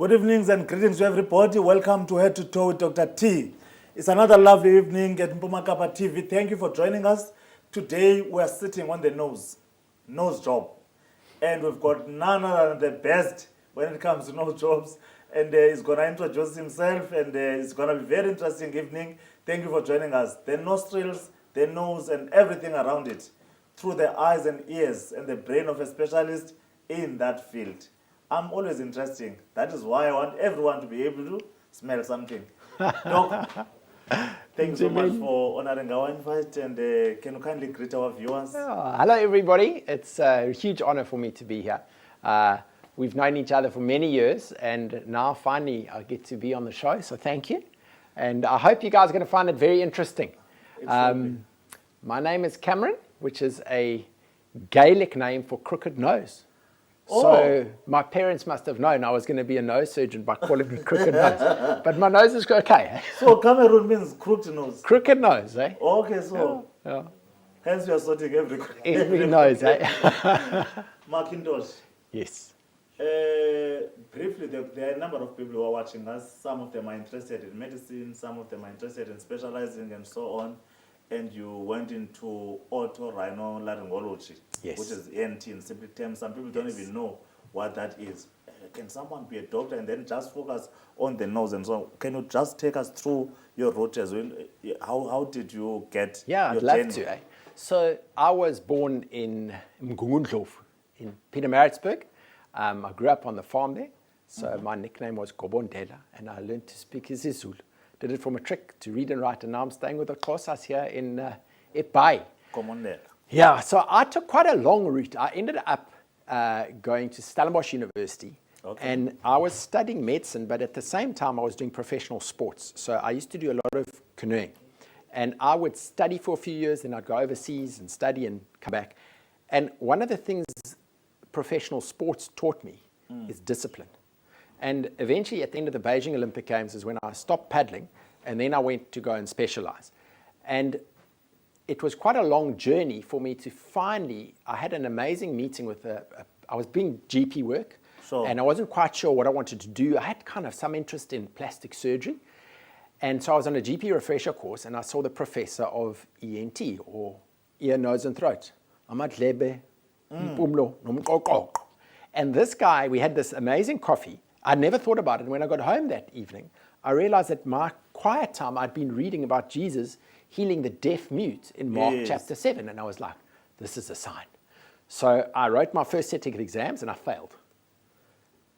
Good evenings and greetings to everybody. Welcome to Head to Toe with Dr. T. It's another lovely evening at Mpumakapa TV. Thank you for joining us. Today we are sitting on the nose job. And we've got none other than the best when it comes to nose jobs. And he's going to introduce himself, and it's going to be a very interesting evening. Thank you for joining us. The nostrils, the nose, and everything around it, through the eyes and ears and the brain of a specialist in that field. I'm always interesting. That is why I want everyone to be able to smell something. Doc, thank you so much for honoring our invite, and can you kindly greet our viewers? Hello, everybody. It's a huge honor for me to be here. We've known each other for many years, and now finally I get to be on the show, so thank you. And I hope you guys are going to find it very interesting. My name is Cameron, which is a Gaelic name for crooked nose. Oh. So my parents must have known I was going to be a nose surgeon by calling me crooked nose. But my nose is okay. So Cameroon means crooked nose? Crooked nose, eh? Okay, so Yeah. hence you are sorting Every nose, eh? McIntosh. Yes. Briefly, there are a number of people who are watching us. Some of them are interested in medicine, some of them are interested in specializing and so on. And you went into Otorhinolaryngology, Yes. which is ENT in simple terms. Some people don't even know what that is. Can someone be a doctor and then just focus on the nose and so on? Can you just take us through your route as well? How did you get Yeah, your I'd love journey? to. Eh? So I was born in Mgungundlovu in Pietermaritzburg. I grew up on the farm there. So my nickname was Gobondela, and I learned to speak isiZulu. Did it from a trick to read and write, and now I'm staying with the Xhosas here in Epai. Komondela. Yeah, so I took quite a long route. I ended up going to Stellenbosch University, and I was studying medicine, but at the same time I was doing professional sports. So I used to do a lot of canoeing, and I would study for a few years, then I'd go overseas and study and come back. And one of the things professional sports taught me is discipline. And eventually, at the end of the Beijing Olympic Games is when I stopped paddling, and then I went to go and specialize. And it was quite a long journey for me to finally, I had an amazing meeting with I was doing GP work, and I wasn't quite sure what I wanted to do. I had kind of some interest in plastic surgery. And so I was on a GP refresher course, and I saw the professor of ENT, or ear, nose, and throat. Amadlebe, Mpumlo, Nomqoqo. And this guy, we had this amazing coffee. I never thought about it. When I got home that evening, I realized that my quiet time, I'd been reading about Jesus healing the deaf mute in Mark chapter 7. And I was like, this is a sign. So I wrote my first set of exams and I failed.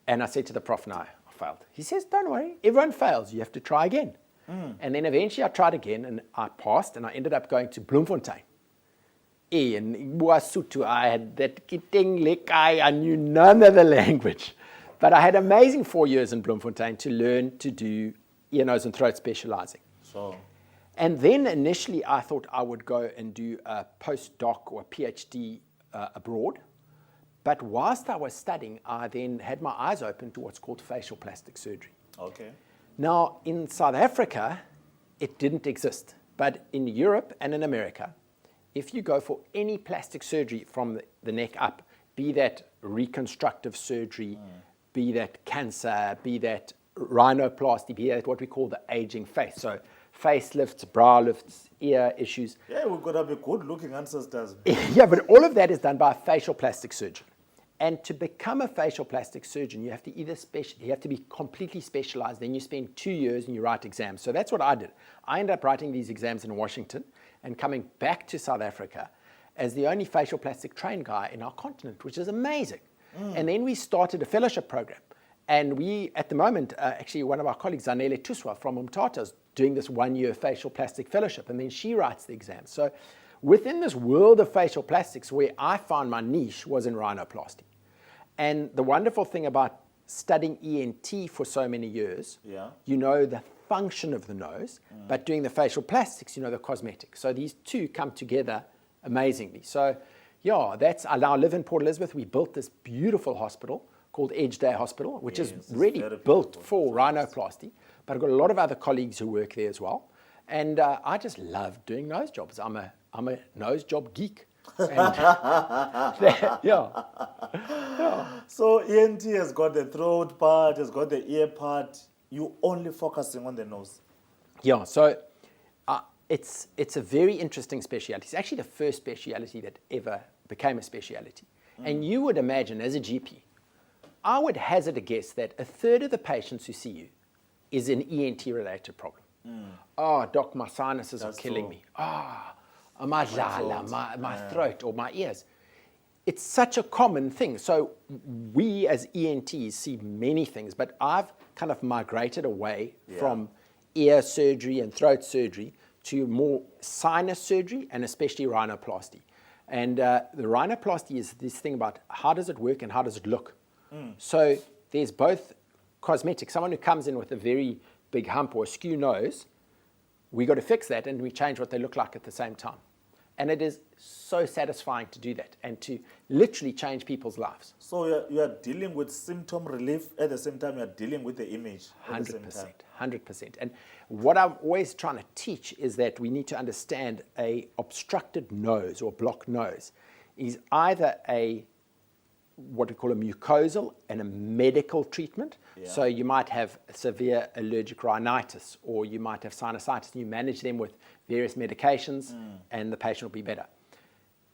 And I said to the prof, no, I failed. He says, don't worry, everyone fails. You have to try again. And then eventually I tried again and I passed, and I ended up going to Bloemfontein. In Buasutu, I had that kiteng lekai, I knew none of the language. But I had amazing 4 years in Bloemfontein to learn to do ear, nose, and throat specializing. And then initially I thought I would go and do a postdoc or a PhD abroad. But whilst I was studying, I then had my eyes open to what's called facial plastic surgery. Okay. Now, in South Africa, it didn't exist. But in Europe and in America, if you go for any plastic surgery from the neck up, be that reconstructive surgery, be that cancer, be that rhinoplasty, be that what we call the aging face. So facelifts, brow lifts, ear issues. Yeah, we've got to be good-looking ancestors. Yeah, but all of that is done by a facial plastic surgeon. And to become a facial plastic surgeon, you have to you have to be completely specialized. Then you spend 2 years and you write exams. So that's what I did. I ended up writing these exams in Washington and coming back to South Africa as the only facial plastic trained guy in our continent, which is amazing. And then we started a fellowship program. And we, at the moment, actually one of our colleagues, Zanele Tuswa from Umtata, is doing this 1 year facial plastic fellowship, and then she writes the exams. So within this world of facial plastics, where I found my niche was in rhinoplasty. And the wonderful thing about studying ENT for so many years, you know the function of the nose, but doing the facial plastics, you know the cosmetics. So these two come together amazingly. So yeah, I now live in Port Elizabeth. We built this beautiful hospital called Edge Day Hospital, which is really built for rhinoplasty. But I've got a lot of other colleagues who work there as well. And I just love doing nose jobs. I'm a nose job geek. And yeah. So ENT has got the throat part, has got the ear part. You only focusing on the nose. Yeah, so it's a very interesting speciality. It's actually the first speciality that ever became a speciality. And you would imagine, as a GP, I would hazard a guess that a third of the patients who see you is an ENT-related problem. Oh, doc, my sinuses are killing me. My throat or my ears. It's such a common thing. So we as ENTs see many things, but I've kind of migrated away from ear surgery and throat surgery to more sinus surgery and especially rhinoplasty. And the rhinoplasty is this thing about how does it work and how does it look. So there's both cosmetic. Someone who comes in with a very big hump or a skew nose, we got to fix that and we change what they look like at the same time. And it is so satisfying to do that and to literally change people's lives. So you are dealing with symptom relief at the same time you are dealing with the image. 100%, 100%. And what I'm always trying to teach is that we need to understand a obstructed nose or blocked nose is either what we call a mucosal and a medical treatment. So you might have severe allergic rhinitis or you might have sinusitis and you manage them with various medications and the patient will be better.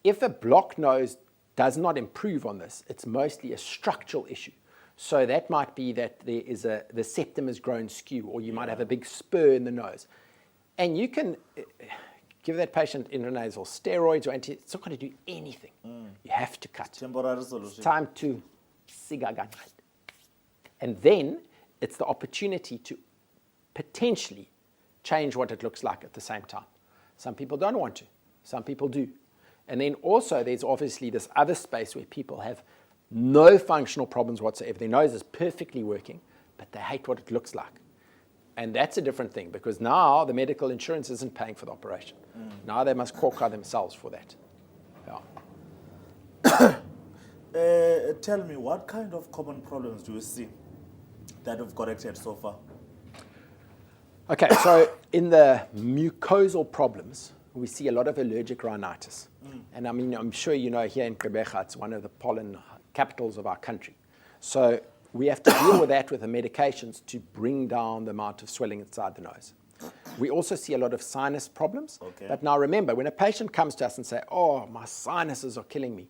If a blocked nose does not improve on this, it's mostly a structural issue. So that might be that there is the septum has grown skew or you might have a big spur in the nose. And you can give that patient intranasal steroids or it's not going to do anything. You have to cut. Temporary solution. It's time to sigaganat. And then it's the opportunity to potentially change what it looks like at the same time. Some people don't want to. Some people do. And then also there's obviously this other space where people have no functional problems whatsoever. Their nose is perfectly working, but they hate what it looks like. And that's a different thing because now the medical insurance isn't paying for the operation. Now they must cork out themselves for that. Tell me, what kind of common problems do you see that you've corrected so far? Okay, so in the mucosal problems, we see a lot of allergic rhinitis. And I mean, I'm sure you know here in Gqeberha, it's one of the pollen capitals of our country. So we have to deal with that with the medications to bring down the amount of swelling inside the nose. We also see a lot of sinus problems. But now remember, when a patient comes to us and say, oh, my sinuses are killing me,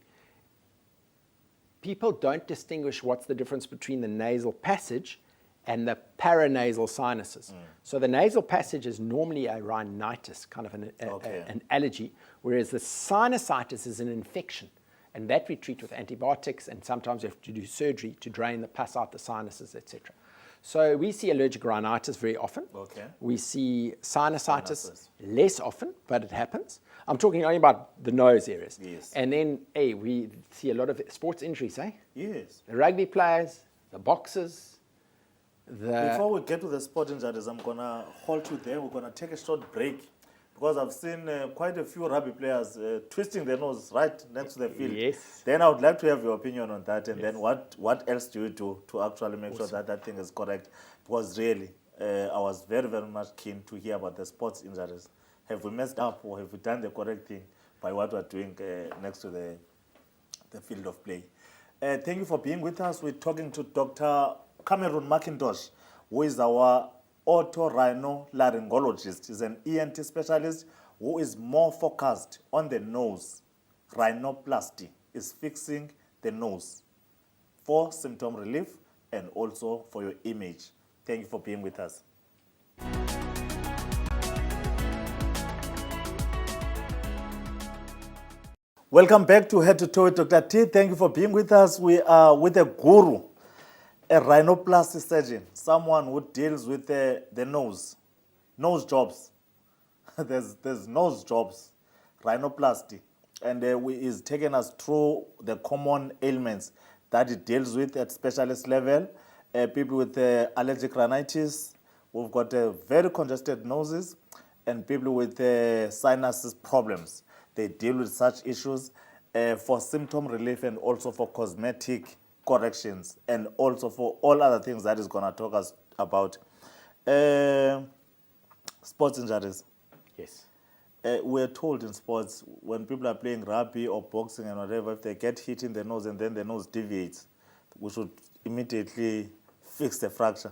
people don't distinguish what's the difference between the nasal passage and the paranasal sinuses. So the nasal passage is normally a rhinitis, kind of an allergy, whereas the sinusitis is an infection. And that we treat with antibiotics, and sometimes we have to do surgery to drain the pus out the sinuses, etc. So we see allergic rhinitis very often. We see sinusitis less often, but it happens. I'm talking only about the nose areas. And then, we see a lot of sports injuries, The rugby players, the boxers, Before we get to the sport injuries, I'm going to hold you there. We're going to take a short break because I've seen quite a few rugby players twisting their nose right next to the field. Then I would like to have your opinion on that. And then what else do you do to actually make sure that that thing is correct? Because really, I was very, very much keen to hear about the sports injuries. Have we messed up or have we done the correct thing by what we're doing next to the field of play? Thank you for being with us. We're talking to Dr. Cameron McIntosh, who is our Otorhinolaryngologist. He's an ENT specialist who is more focused on the nose. Rhinoplasty is fixing the nose for symptom relief and also for your image. Thank you for being with us. Welcome back to Head to Toe with Dr. T. Thank you for being with us. We are with a guru, a rhinoplasty surgeon, someone who deals with the nose jobs. there's nose jobs, rhinoplasty. And he's taken us through the common ailments that he deals with at specialist level. People with allergic rhinitis, we've got very congested noses, and people with sinus problems. They deal with such issues for symptom relief and also for cosmetic corrections and also for all other things that is going to talk us about. Sports injuries. we're told in sports, when people are playing rugby or boxing and whatever, if they get hit in the nose and then the nose deviates, we should immediately fix the fracture.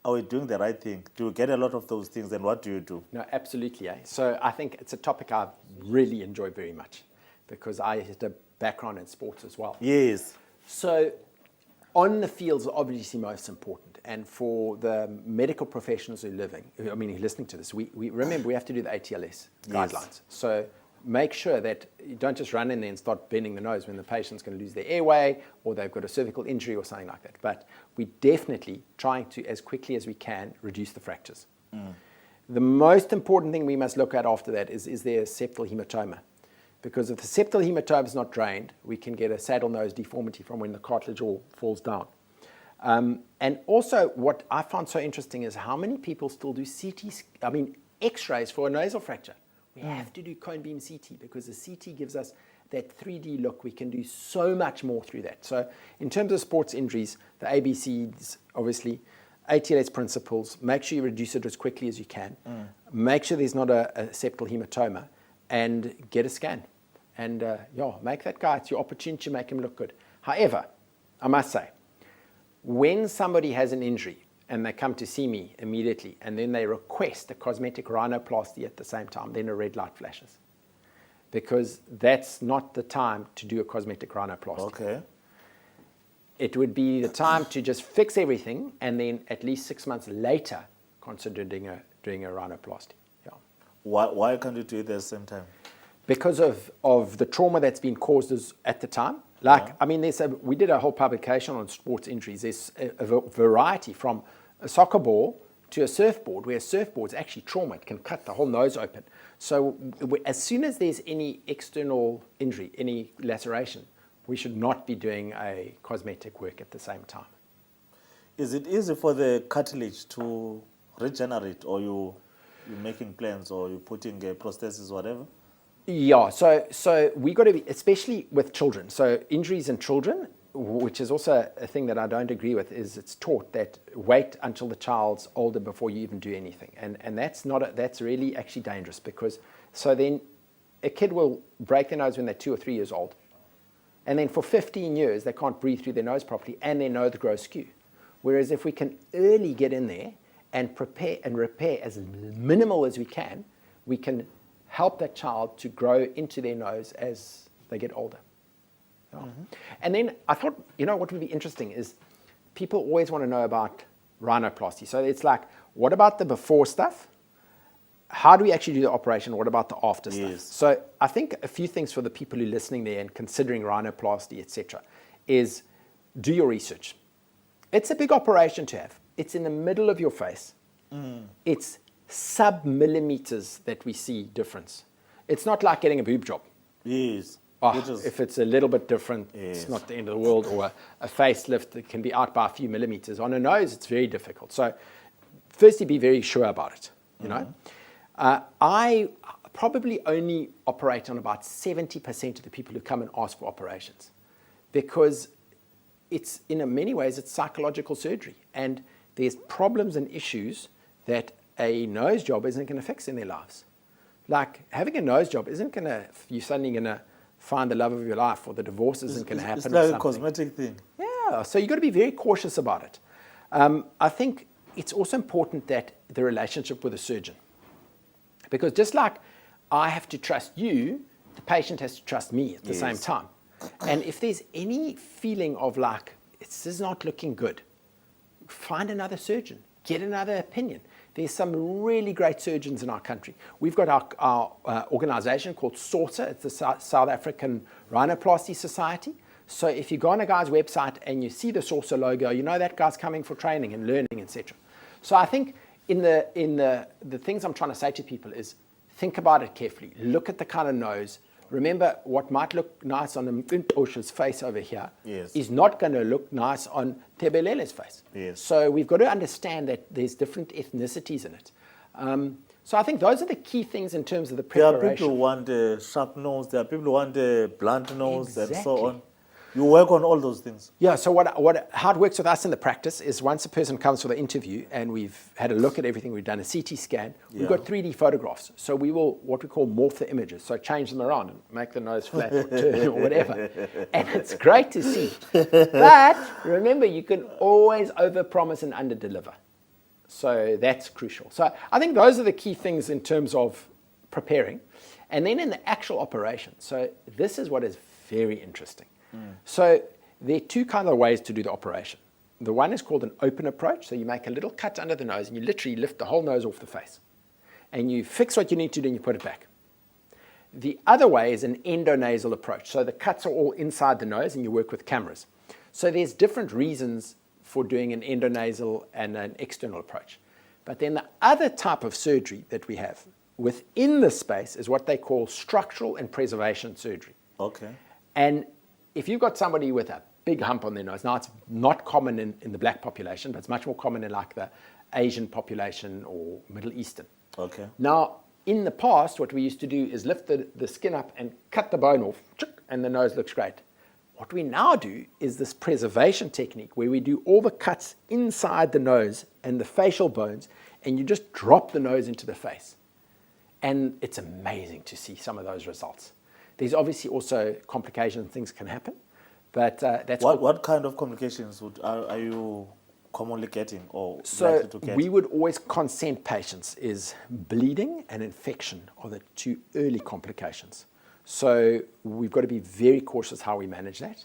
Are we doing the right thing? Do you get a lot of those things, and what do you do? No, absolutely. So I think it's a topic I really enjoy very much because I had a background in sports as well. Yes. So on the fields are obviously most important. And for the medical professionals who are listening to this, we remember we have to do the ATLS guidelines. So make sure that you don't just run in there and start bending the nose when the patient's going to lose their airway or they've got a cervical injury or something like that. But we definitely trying to, as quickly as we can, reduce the fractures. The most important thing we must look at after that is there a septal hematoma? Because if the septal hematoma is not drained, we can get a saddle nose deformity from when the cartilage all falls down. And also what I found so interesting is how many people still do X-rays for a nasal fracture. We have to do cone beam CT because the CT gives us that 3D look. We can do so much more through that. So in terms of sports injuries, the ABCs, obviously, ATLS principles, make sure you reduce it as quickly as you can. Make sure there's not a septal hematoma and get a scan. And make that guy, it's your opportunity to make him look good. However, I must say, when somebody has an injury and they come to see me immediately and then they request a cosmetic rhinoplasty at the same time, then a red light flashes. Because that's not the time to do a cosmetic rhinoplasty. Okay. It would be the time to just fix everything and then at least 6 months later consider doing a rhinoplasty. Yeah. Why can't you do it at the same time? Because of the trauma that's been caused at the time. We did a whole publication on sports injuries. There's a variety from a soccer ball to a surfboard, where a surfboard's actually trauma. It can cut the whole nose open. So as soon as there's any external injury, any laceration, we should not be doing a cosmetic work at the same time. Is it easy for the cartilage to regenerate, or you're making plans, or you're putting a prosthesis, whatever? Yeah, so we got to be, especially with children. So injuries in children, which is also a thing that I don't agree with, is it's taught that wait until the child's older before you even do anything, and that's really actually dangerous, because so then a kid will break their nose when they're 2 or 3 years old, and then for 15 years they can't breathe through their nose properly, and their nose grows skew. Whereas if we can early get in there and prepare and repair as minimal as we can help that child to grow into their nose as they get older. Yeah. And then I thought, what would be interesting is people always want to know about rhinoplasty. So it's like, what about the before stuff? How do we actually do the operation? What about the after stuff? So I think a few things for the people who are listening there and considering rhinoplasty, etc., is do your research. It's a big operation to have. It's in the middle of your face. It's sub-millimeters that we see difference. It's not like getting a boob job. Yes. If it's a little bit different, it's not the end of the world. Or a facelift that can be out by a few millimeters. On a nose, it's very difficult. So firstly, be very sure about it. I probably only operate on about 70% of the people who come and ask for operations, because it's, in many ways, it's psychological surgery. And there's problems and issues that a nose job isn't going to fix in their lives. Like having a nose job isn't going to, you're suddenly going to find the love of your life, or the divorce isn't going to happen. It's like a cosmetic thing. Yeah, so you've got to be very cautious about it. I think it's also important that the relationship with the surgeon, because just like I have to trust you, the patient has to trust me at the same time. And if there's any feeling of like, this is not looking good, find another surgeon, get another opinion. There's some really great surgeons in our country. We've got our organization called SARSA. It's the South African Rhinoplasty Society. So if you go on a guy's website and you see the SARSA logo, you know that guy's coming for training and learning, etc. So I think in the things I'm trying to say to people is think about it carefully. Look at the kind of nose. Remember, what might look nice on McIntosh's face over here is not going to look nice on Tebelele's face. So we've got to understand that there's different ethnicities in it. So I think those are the key things in terms of the preparation. There are people who want a sharp nose, there are people who want a blunt nose, and so on. You work on all those things. Yeah, so how it works with us in the practice is once a person comes for the interview and we've had a look at everything, we've done a CT scan, we've got 3D photographs. So we will, what we call morph the images, so change them around and make the nose flat or turn or whatever. And it's great to see. But remember, you can always overpromise and underdeliver. So that's crucial. So I think those are the key things in terms of preparing. And then in the actual operation, so this is what is very interesting. So there are two kind of ways to do the operation. The one is called an open approach. So you make a little cut under the nose and you literally lift the whole nose off the face. And you fix what you need to do and you put it back. The other way is an endonasal approach. So the cuts are all inside the nose and you work with cameras. So there's different reasons for doing an endonasal and an external approach. But then the other type of surgery that we have within the space is what they call structural and preservation surgery. Okay. And if you've got somebody with a big hump on their nose, now it's not common in the black population, but it's much more common in like the Asian population or Middle Eastern. Okay. Now, in the past, what we used to do is lift the skin up and cut the bone off, and the nose looks great. What we now do is this preservation technique where we do all the cuts inside the nose and the facial bones, and you just drop the nose into the face. And it's amazing to see some of those results. There's obviously also complications, things can happen, but that's what kind of complications are you commonly getting or likely to get? We would always consent patients is bleeding and infection are the two early complications. So we've got to be very cautious how we manage that.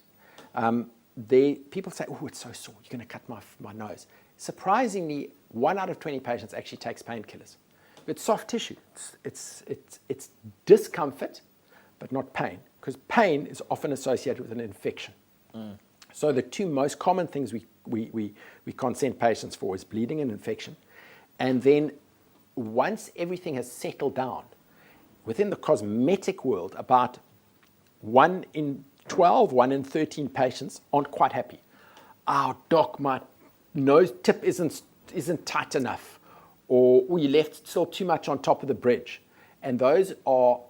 People say, oh, it's so sore, you're going to cut my nose. Surprisingly, 1 out of 20 patients actually takes painkillers. It's soft tissue. It's discomfort, but not pain, because pain is often associated with an infection. So the two most common things we consent patients for is bleeding and infection. And then once everything has settled down, within the cosmetic world, about 1 in 12, 1 in 13 patients aren't quite happy. Oh, doc, my nose tip isn't tight enough, or you left still too much on top of the bridge. And those are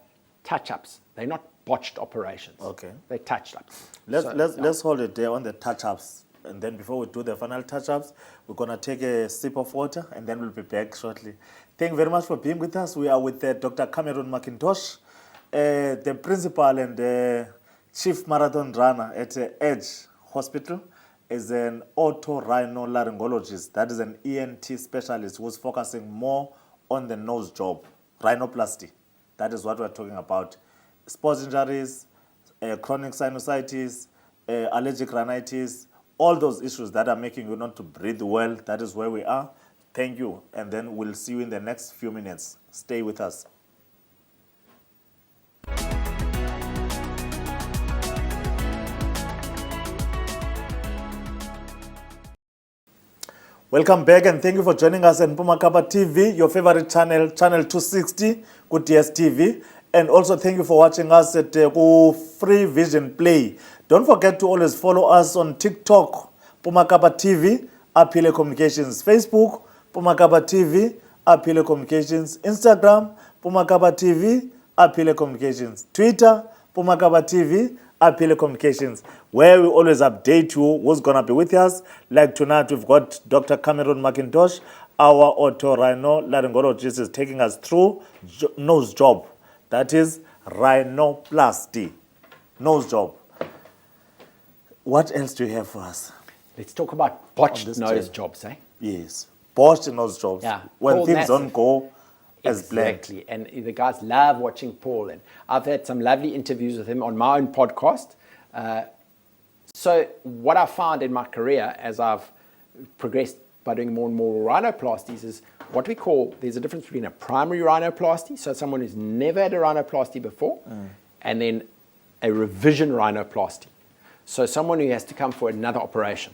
touch-ups. They're not botched operations. Okay. They're touch-ups. Let's hold it there on the touch-ups. And then before we do the final touch-ups, we're going to take a sip of water, and then we'll be back shortly. Thank you very much for being with us. We are with Dr. Cameron McIntosh, the principal and chief marathon runner at Edge Hospital, is an otorhinolaryngologist. That is an ENT specialist who's focusing more on the nose job, rhinoplasty. That is what we're talking about. Sports injuries, chronic sinusitis, allergic rhinitis, all those issues that are making you not to breathe well. That is where we are. Thank you. And then we'll see you in the next few minutes. Stay with us. Welcome back and thank you for joining us on Pumakapa TV, your favorite channel, channel 260, good DSTV. And also thank you for watching us at Free Vision Play. Don't forget to always follow us on TikTok, Pumakapa TV, Apile Communications, Facebook, Pumakapa TV, Apile Communications, Instagram, Pumakapa TV, Apile Communications, Twitter, Pumakapa TV, Apile Communications, where we always update you who's going to be with us. Like tonight, we've got Dr. Cameron McIntosh, our otorhinolaryngologist, is taking us through nose job. That is rhinoplasty, nose job. What else do you have for us? Let's talk about botched nose jobs, eh? Yes, botched nose jobs. Yeah. When things don't go as planned. Exactly, and the guys love watching Paul, and I've had some lovely interviews with him on my own podcast. So what I found in my career as I've progressed by doing more and more rhinoplasties is what we call, there's a difference between a primary rhinoplasty, so someone who's never had a rhinoplasty before, and then a revision rhinoplasty. So someone who has to come for another operation.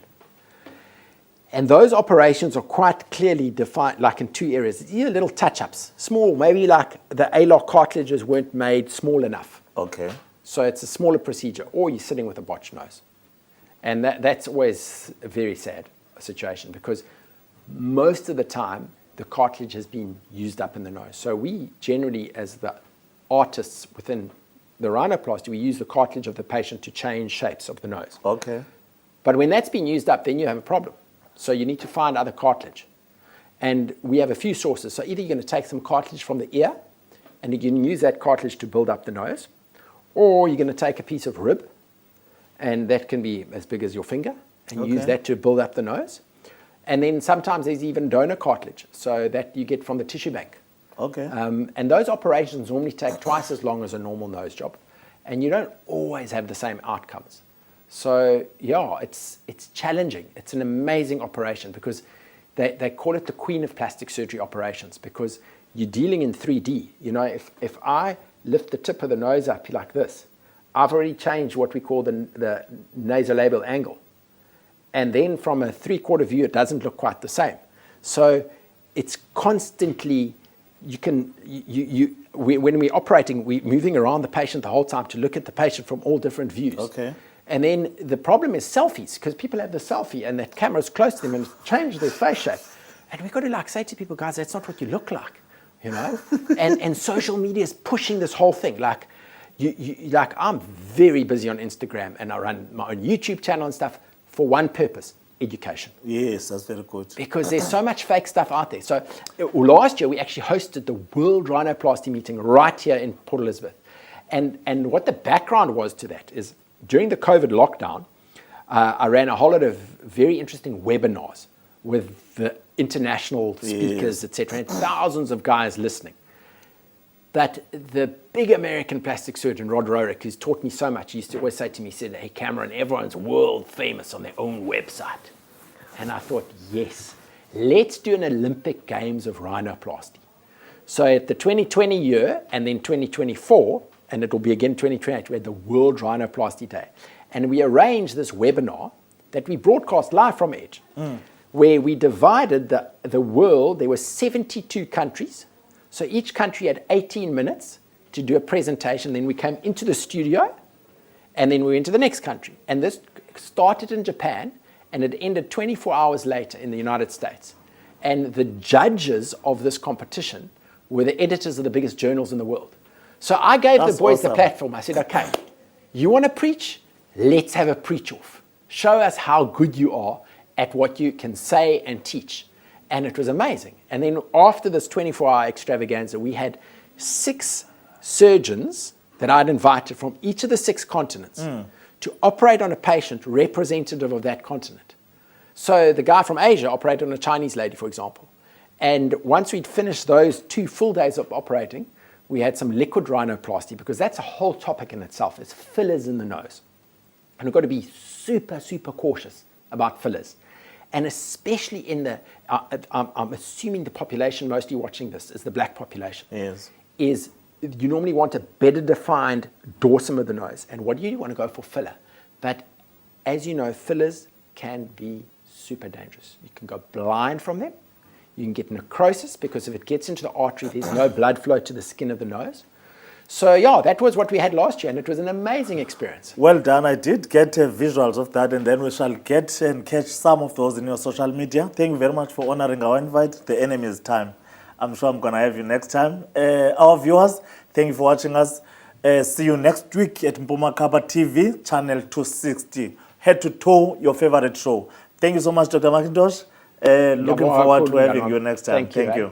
And those operations are quite clearly defined, like in two areas. It's either little touch-ups, small, maybe like the alar cartilages weren't made small enough. Okay. So it's a smaller procedure, or you're sitting with a botched nose. And that's always a very sad situation because most of the time the cartilage has been used up in the nose. So we generally, as the artists within the rhinoplasty, we use the cartilage of the patient to change shapes of the nose. Okay. But when that's been used up, then you have a problem. So you need to find other cartilage. And we have a few sources. So either you're going to take some cartilage from the ear, and you can use that cartilage to build up the nose, or you're going to take a piece of rib, and that can be as big as your finger, and use that to build up the nose. And then sometimes there's even donor cartilage, so that you get from the tissue bank. Okay. And those operations normally take twice as long as a normal nose job, and you don't always have the same outcomes. So yeah, it's challenging. It's an amazing operation because they call it the queen of plastic surgery operations because you're dealing in 3D. You know, if I lift the tip of the nose up like this, I've already changed what we call the nasolabial angle. And then from a 3/4 view, it doesn't look quite the same. So it's constantly, when we're operating, we're moving around the patient the whole time to look at the patient from all different views. Okay. And then the problem is selfies, because people have the selfie and that camera's close to them and change their face shape. And we've got to like say to people, guys, that's not what you look like, you know? and social media is pushing this whole thing. Like, like I'm very busy on Instagram and I run my own YouTube channel and stuff for one purpose, education. Yes, that's very good. Because there's so much fake stuff out there. So last year we actually hosted the World Rhinoplasty meeting right here in Port Elizabeth. And what the background was to that is during the COVID lockdown, I ran a whole lot of very interesting webinars with the international speakers, etc., and thousands of guys listening. But the big American plastic surgeon, Rod Rorick, who's taught me so much, he used to always say to me, he said, hey, Cameron, everyone's world famous on their own website. And I thought, yes, let's do an Olympic Games of rhinoplasty. So at the 2020 year and then 2024, and it will be again 2028, we had the World Rhinoplasty Day. And we arranged this webinar that we broadcast live from Edge, where we divided the world. There were 72 countries. So each country had 18 minutes to do a presentation. Then we came into the studio, and then we went to the next country. And this started in Japan, and it ended 24 hours later in the United States. And the judges of this competition were the editors of the biggest journals in the world. So I gave the boys the platform. I said, okay, you want to preach? Let's have a preach-off. Show us how good you are at what you can say and teach. And it was amazing. And then after this 24-hour extravaganza, we had 6 surgeons that I'd invited from each of the 6 continents to operate on a patient representative of that continent. So the guy from Asia operated on a Chinese lady, for example. And once we'd finished those 2 full days of operating, we had some liquid rhinoplasty, because that's a whole topic in itself. It's fillers in the nose. And we've got to be super, super cautious about fillers. And especially in the, I'm assuming the population mostly watching this is the black population. Yes. Is you normally want a better defined dorsum of the nose. And what do you want to go for filler? But as you know, fillers can be super dangerous. You can go blind from them. You can get necrosis, because if it gets into the artery, there's no blood flow to the skin of the nose. So yeah, that was what we had last year, and it was an amazing experience. Well done. I did get visuals of that, and then we shall get and catch some of those in your social media. Thank you very much for honoring our invite. The enemy is time. I'm sure I'm going to have you next time. Our viewers, thank you for watching us. See you next week at Mpumakaba TV, channel 260. Head to toe your favorite show. Thank you so much, Dr. McIntosh. Looking forward to having you next time. Thank you.